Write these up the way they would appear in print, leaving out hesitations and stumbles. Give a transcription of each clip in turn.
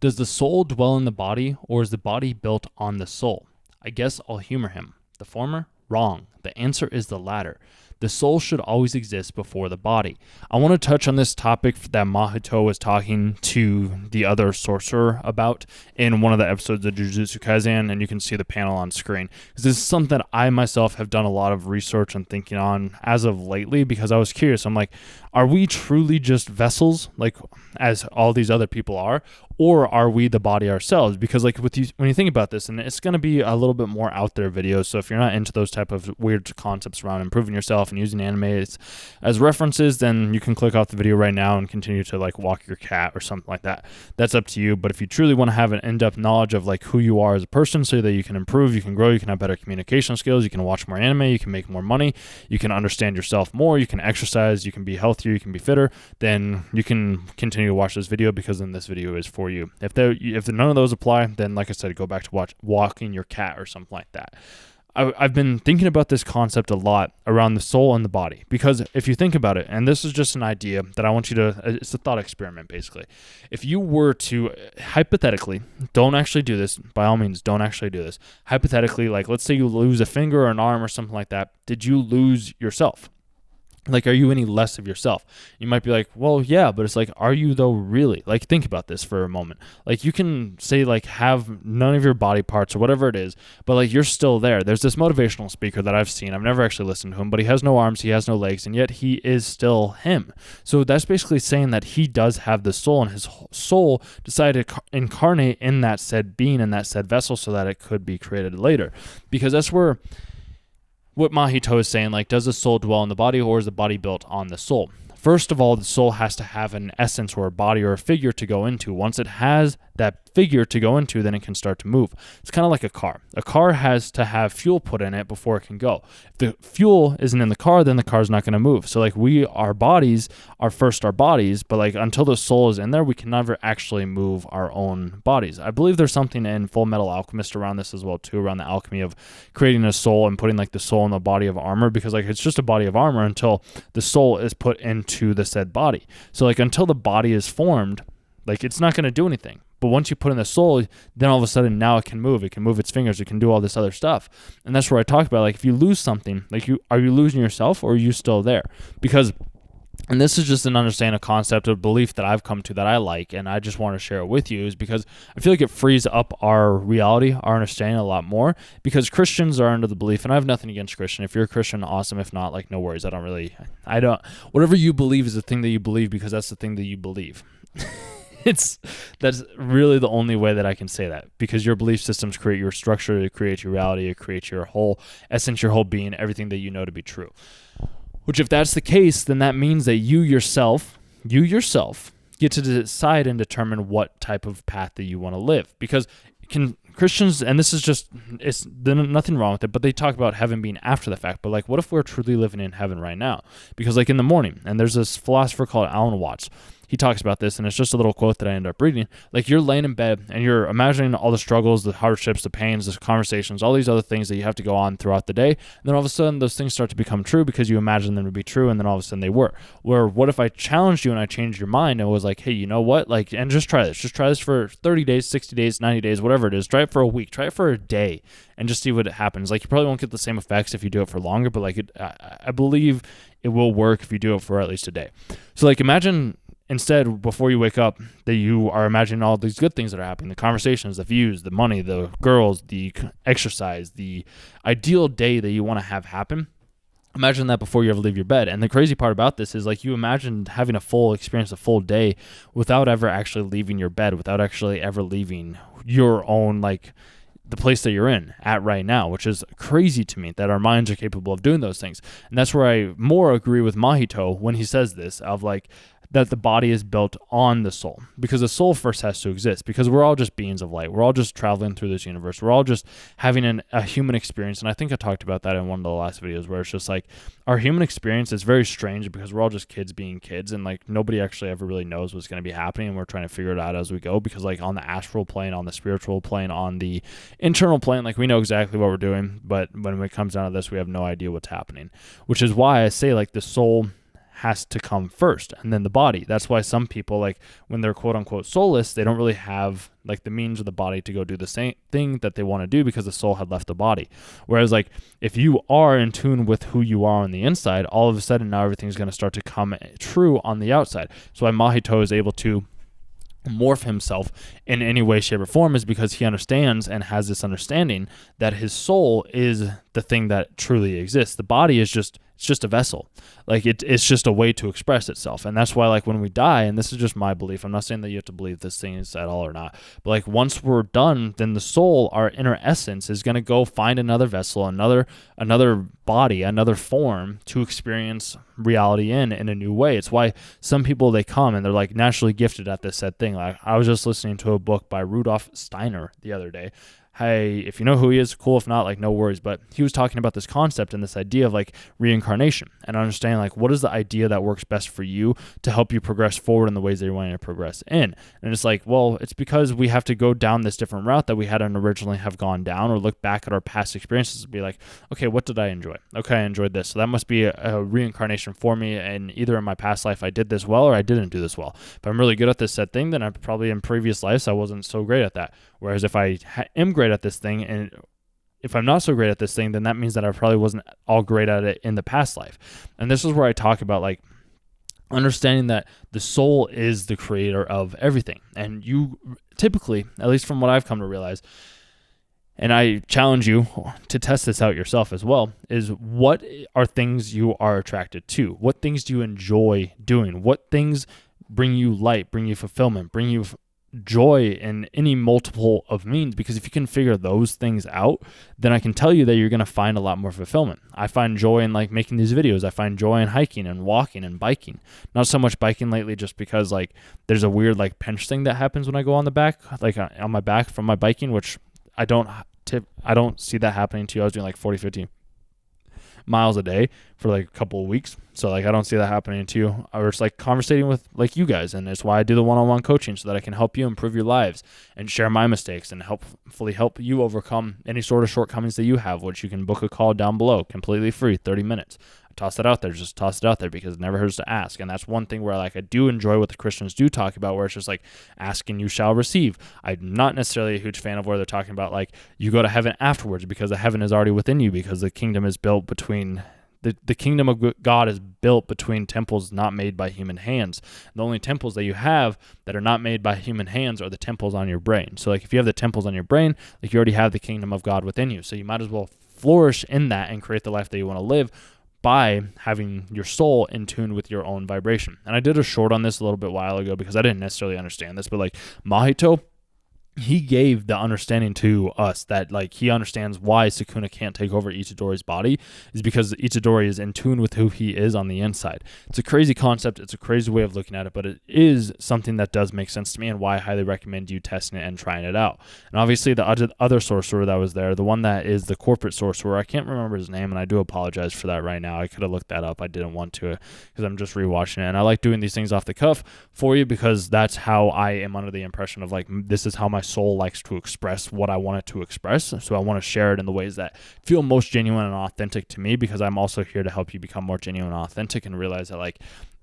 Does the soul dwell in the body, or is the body built on the soul? I guess I'll humor him. The former? Wrong. The answer is the latter. The soul should always exist before the body. I want to touch on this topic that Mahito was talking to the other sorcerer about in one of the episodes of Jujutsu Kaisen, and you can see the panel on screen. This is something that I myself have done a lot of research and thinking on as of lately, because I was curious. I'm like, are we truly just vessels, like as all these other people are, or are we the body ourselves? Because like when you think about this, and it's going to be a little bit more out there videos, so if you're not into those type of weird concepts around improving yourself and using anime as references, then you can click off the video right now and continue to like walk your cat or something like that. That's up to you. But if you truly want to have an in-depth knowledge of like who you are as a person, so that you can improve, you can grow, you can have better communication skills, you can watch more anime, you can make more money, you can understand yourself more, you can exercise, you can be healthier, you can be fitter, then you can continue to watch this video, because then this video is for you. If none of those apply, then like I said, go back to walking your cat or something like that. I've been thinking about this concept a lot around the soul and the body, because if you think about it, and this is just an idea that I want you to, it's a thought experiment basically. If you were to, hypothetically, don't actually do this, by all means, don't actually do this. Hypothetically, like let's say you lose a finger or an arm or something like that, did you lose yourself? Like, are you any less of yourself? You might be like, well, yeah, but it's like, are you though really? Like, think about this for a moment. Like, you can say like have none of your body parts or whatever it is, but like you're still there. There's this motivational speaker that I've seen. I've never actually listened to him, but he has no arms, he has no legs, and yet he is still him. So that's basically saying that he does have the soul, and his soul decided to incarnate in that said being, in that said vessel, so that it could be created later. Because that's where what Mahito is saying, like, does the soul dwell in the body, or is the body built on the soul? First of all, the soul has to have an essence or a body or a figure to go into. Once it has that figure to go into, then it can start to move. It's kind of like a car. A car has to have fuel put in it before it can go. If the fuel isn't in the car, then the car's not going to move. So like our bodies are first our bodies, but like until the soul is in there, we can never actually move our own bodies. I believe there's something in Full Metal Alchemist around this as well too, around the alchemy of creating a soul and putting like the soul in the body of armor, because like it's just a body of armor until the soul is put into the said body. So like until the body is formed, like it's not going to do anything. But once you put in the soul, then all of a sudden now it can move its fingers, it can do all this other stuff. And that's where I talk about, like, if you lose something, like are you losing yourself, or are you still there? Because, and this is just an understanding, a concept, of belief that I've come to that I like, and I just want to share it with you, is because I feel like it frees up our reality, our understanding a lot more, because Christians are under the belief, and I have nothing against Christian. If you're a Christian, awesome. If not, like, no worries. Whatever you believe is the thing that you believe, because that's the thing that you believe. That's really the only way that I can say that, because your belief systems create your structure, it creates your reality, it creates your whole essence, your whole being, everything that you know to be true. Which, if that's the case, then that means that you yourself get to decide and determine what type of path that you want to live. Because Christians, and this is just, there's nothing wrong with it, but they talk about heaven being after the fact. But like, what if we're truly living in heaven right now? Because like in the morning, and there's this philosopher called Alan Watts, he talks about this, and it's just a little quote that I end up reading. Like, you're laying in bed and you're imagining all the struggles, the hardships, the pains, the conversations, all these other things that you have to go on throughout the day. And then all of a sudden those things start to become true because you imagine them to be true, and then all of a sudden they were. Where what if I challenged you and I changed your mind and was like, hey, you know what? Like, and just try this for 30 days, 60 days, 90 days, whatever it is. Try it for a week, try it for a day, and just see what happens. Like, you probably won't get the same effects if you do it for longer, but like I believe it will work if you do it for at least a day. So like, imagine instead, before you wake up, that you are imagining all these good things that are happening, the conversations, the views, the money, the girls, the exercise, the ideal day that you want to have happen. Imagine that before you ever leave your bed. And the crazy part about this is, like, you imagine having a full experience, a full day, without ever actually leaving your bed, without actually ever leaving your own, like, the place that you're in at right now, which is crazy to me that our minds are capable of doing those things. And that's where I more agree with Mahito when he says this, of like, that the body is built on the soul, because the soul first has to exist, because we're all just beings of light. We're all just traveling through this universe. We're all just having a human experience. And I think I talked about that in one of the last videos, where it's just like, our human experience is very strange, because we're all just kids being kids, and like nobody actually ever really knows what's going to be happening, and we're trying to figure it out as we go, because like on the astral plane, on the spiritual plane, on the internal plane, like we know exactly what we're doing, but when it comes down to this, we have no idea what's happening, which is why I say like the soul has to come first, and then the body. That's why some people, like when they're quote unquote soulless, they don't really have like the means of the body to go do the same thing that they want to do because the soul had left the body. Whereas like if you are in tune with who you are on the inside, all of a sudden now everything's going to start to come true on the outside. So why Mahito is able to morph himself in any way, shape, or form is because he understands and has this understanding that his soul is the thing that truly exists. The body is just a vessel. Like it's just a way to express itself. And that's why like when we die, and this is just my belief, I'm not saying that you have to believe this thing is at all or not, but like once we're done, then the soul, our inner essence, is going to go find another vessel, another body, another form to experience reality in a new way. It's why some people, they come and they're like naturally gifted at this said thing. Like I was just listening to a book by Rudolf Steiner the other day. Hey, if you know who he is, cool. If not, like no worries. But he was talking about this concept and this idea of like reincarnation and understanding like what is the idea that works best for you to help you progress forward in the ways that you're wanting to progress in. And it's like, well, it's because we have to go down this different route that we hadn't originally have gone down, or look back at our past experiences and be like, okay, what did I enjoy? Okay, I enjoyed this. So that must be a reincarnation for me. And either in my past life I did this well or I didn't do this well. If I'm really good at this said thing, then I probably in previous lives I wasn't so great at that. Whereas if I am great at this thing, and if I'm not so great at this thing, then that means that I probably wasn't all great at it in the past life. And this is where I talk about like understanding that the soul is the creator of everything. And you typically, at least from what I've come to realize, and I challenge you to test this out yourself as well, is what are things you are attracted to? What things do you enjoy doing? What things bring you light, bring you fulfillment, bring you joy in any multiple of means? Because if you can figure those things out, then I can tell you that you're going to find a lot more fulfillment. I find joy in like making these videos. I find joy in hiking and walking and biking. Not so much biking lately, just because like there's a weird like pinch thing that happens when I go on the back, like on my back from my biking, which I don't see that happening to you. I was doing like 40, 50 miles a day for like a couple of weeks. So like I don't see that happening to you. I was like conversating with like you guys, and it's why I do the one-on-one coaching, so that I can help you improve your lives and share my mistakes and hopefully help you overcome any sort of shortcomings that you have, which you can book a call down below, completely free, 30 minutes. Toss it out there, just toss it out there, because it never hurts to ask. And that's one thing where like I do enjoy what the Christians do talk about, where it's just like ask and you shall receive. I'm not necessarily a huge fan of where they're talking about like you go to heaven afterwards, because the heaven is already within you, because the kingdom is built between the kingdom of God is built between temples not made by human hands. The only temples that you have that are not made by human hands are the temples on your brain. So like if you have the temples on your brain, like you already have the kingdom of God within you. So you might as well flourish in that and create the life that you want to live by having your soul in tune with your own vibration. And I did a short on this a little bit while ago because I didn't necessarily understand this, but like Mahito, he gave the understanding to us that like he understands why Sukuna can't take over Itadori's body is because Itadori is in tune with who he is on the inside. It's a crazy concept. It's a crazy way of looking at it, but it is something that does make sense to me, and why I highly recommend you testing it and trying it out. And obviously the other sorcerer that was there, the one that is the corporate sorcerer, I can't remember his name, and I do apologize for that right now. I could have looked that up. I didn't want to because I'm just rewatching it, and I like doing these things off the cuff for you because that's how I am under the impression of like this is how my soul likes to express what I want it to express. So I want to share it in the ways that feel most genuine and authentic to me, because I'm also here to help you become more genuine and authentic and realize that like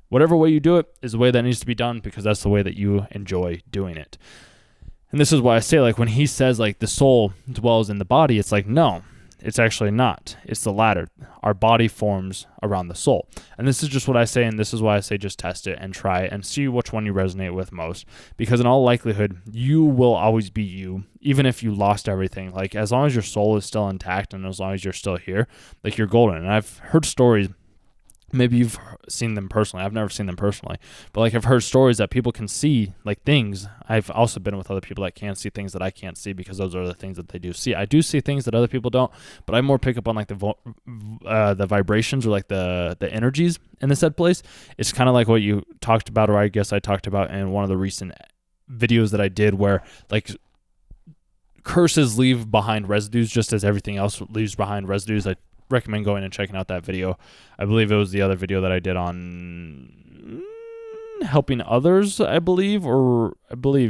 whatever way you do it is the way that needs to be done, because that's the way that you enjoy doing it. And this is why I say like when he says like the soul dwells in the body, it's like no, it's actually not. It's the latter. Our body forms around the soul. And this is just what I say, and this is why I say just test it and try it and see which one you resonate with most. Because in all likelihood, you will always be you, even if you lost everything. Like as long as your soul is still intact and as long as you're still here, like you're golden. And I've heard stories, maybe you've seen them personally. I've never seen them personally, but like I've heard stories that people can see like things. I've also been with other people that can't see things that I can't see, because those are the things that they do see. I do see things that other people don't, but I more pick up on like the vibrations or like the energies in the said place. It's kind of like what you talked about, or I guess I talked about in one of the recent videos that I did, where like curses leave behind residues just as everything else leaves behind residues. I recommend going and checking out that video. I believe it was the other video that I did on helping others, I believe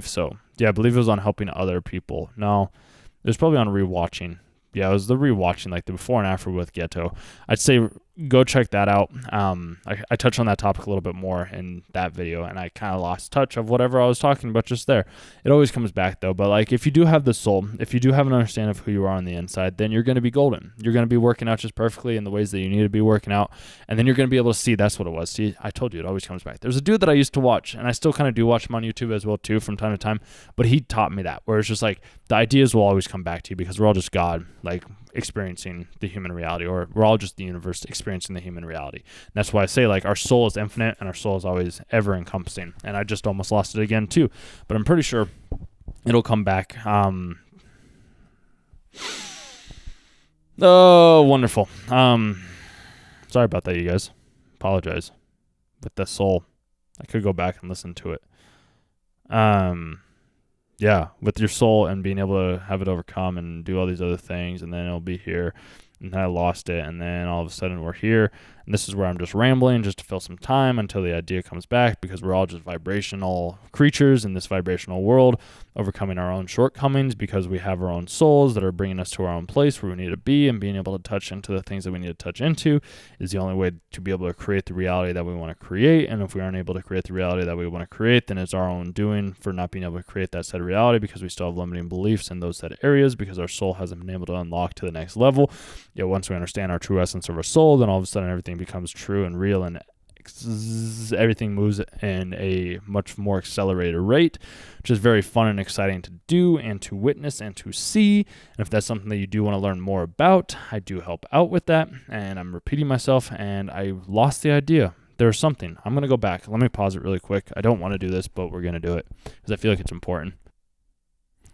so. Yeah, I believe it was on helping other people. No, it was probably on rewatching. Yeah, it was the rewatching, like the before and after with Ghetto. I'd say go check that out. I touched on that topic a little bit more in that video, and I kind of lost touch of whatever I was talking about just there. It always comes back though. But like, if you do have the soul, if you do have an understanding of who you are on the inside, then you're going to be golden. You're going to be working out just perfectly in the ways that you need to be working out, and then you're going to be able to see. That's what it was. See, I told you, it always comes back. There's a dude that I used to watch, and I still kind of do watch him on YouTube as well too from time to time, but he taught me that, where it's just like the ideas will always come back to you because we're all just God, like experiencing the human reality, or we're all just the universe experiencing the human reality. And that's why I say, like, our soul is infinite and our soul is always ever encompassing. And I just almost lost it again too, but I'm pretty sure it'll come back. Oh, wonderful. Sorry about that, you guys. Apologize. With the soul, I could go back and listen to it. Yeah, with your soul and being able to have it overcome and do all these other things, and then it'll be here, and then I lost it, and then all of a sudden we're here, and this is where I'm just rambling just to fill some time until the idea comes back, because we're all just vibrational creatures in this vibrational world, overcoming our own shortcomings because we have our own souls that are bringing us to our own place where we need to be, and being able to touch into the things that we need to touch into is the only way to be able to create the reality that we want to create. And if we aren't able to create the reality that we want to create, then it's our own doing for not being able to create that said reality, because we still have limiting beliefs in those said areas, because our soul hasn't been able to unlock to the next level. Yet once we understand our true essence of our soul, then all of a sudden everything becomes true and real, and everything moves in a much more accelerated rate, which is very fun and exciting to do and to witness and to see. And if that's something that you do want to learn more about, I do help out with that. And I'm repeating myself, and I lost the idea. There's something. I'm going to go back. Let me pause it really quick. I don't want to do this, but we're going to do it because I feel like it's important.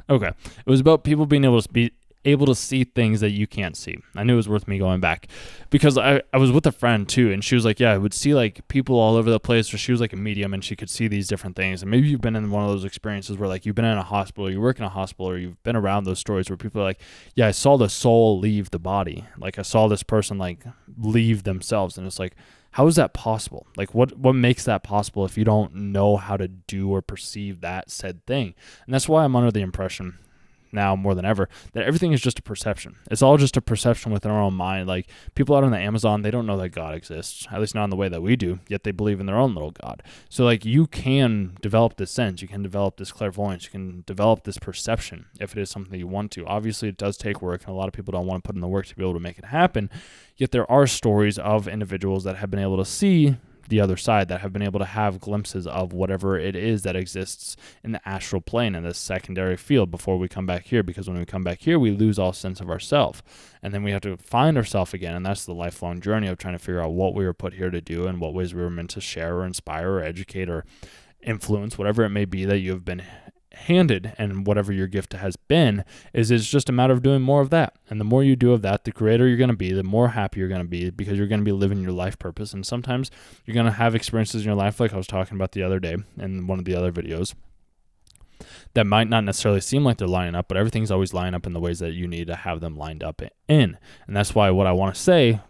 Okay. It was about people being able to see things that you can't see. I knew it was worth me going back because I was with a friend too, and she was like, yeah, I would see like people all over the place, or she was like a medium and she could see these different things. And maybe you've been in one of those experiences where like you've been in a hospital, you work in a hospital, or you've been around those stories where people are like, yeah, I saw the soul leave the body. Like I saw this person like leave themselves. And it's like, how is that possible? Like what makes that possible if you don't know how to do or perceive that said thing? And that's why I'm under the impression now more than ever that everything is just a perception. It's all just a perception within our own mind. Like people out on the Amazon, they don't know that God exists, at least not in the way that we do, yet they believe in their own little God. So like you can develop this sense, you can develop this clairvoyance, you can develop this perception if it is something that you want to. Obviously it does take work, and a lot of people don't want to put in the work to be able to make it happen, yet there are stories of individuals that have been able to see the other side, that have been able to have glimpses of whatever it is that exists in the astral plane, in this secondary field, before we come back here. Because when we come back here, we lose all sense of ourself, and then we have to find ourselves again. And that's the lifelong journey of trying to figure out what we were put here to do, and what ways we were meant to share or inspire or educate or influence, whatever it may be that you have been handed, and whatever your gift has been, is it's just a matter of doing more of that. And the more you do of that, the greater you're going to be, the more happy you're going to be, because you're going to be living your life purpose. And sometimes you're going to have experiences in your life, like I was talking about the other day in one of the other videos, that might not necessarily seem like they're lining up, but everything's always lining up in the ways that you need to have them lined up in. And that's why what I want to say,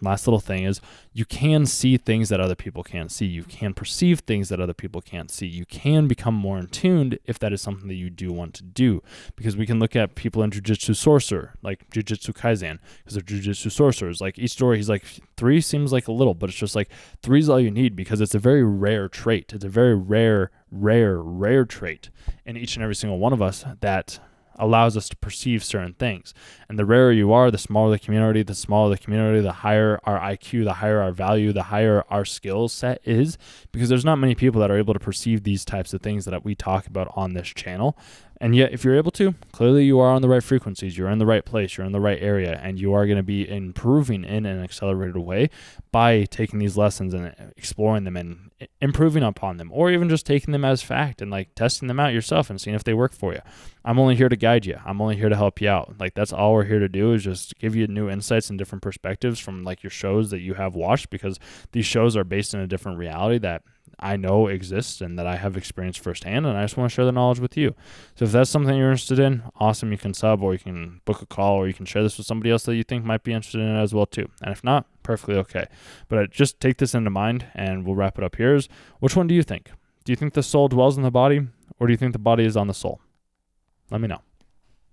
last little thing, is you can see things that other people can't see. You can perceive things that other people can't see. You can become more in tuned if that is something that you do want to do. Because we can look at people in Jujutsu Sorcerer, like Jujutsu Kaisen, because they're Jujutsu Sorcerers. Like each story, he's like 3 seems like a little, but it's just like 3 is all you need, because it's a very rare trait. It's a very rare trait in each and every single one of us that allows us to perceive certain things. And the rarer you are, the smaller the community, the higher our IQ, the higher our value, the higher our skill set is, because there's not many people that are able to perceive these types of things that we talk about on this channel. And yet, if you're able to, clearly you are on the right frequencies, you're in the right place, you're in the right area, and you are going to be improving in an accelerated way by taking these lessons and exploring them and improving upon them, or even just taking them as fact and like testing them out yourself and seeing if they work for you. I'm only here to guide you. I'm only here to help you out. Like that's all we're here to do, is just give you new insights and different perspectives from like your shows that you have watched, because these shows are based in a different reality that I know exists and that I have experienced firsthand, and I just want to share the knowledge with you. So if that's something you're interested in, awesome. You can sub, or you can book a call, or you can share this with somebody else that you think might be interested in it as well too. And if not, perfectly okay. But just take this into mind, and we'll wrap it up here. Which one do you think? Do you think the soul dwells in the body, or do you think the body is on the soul? Let me know.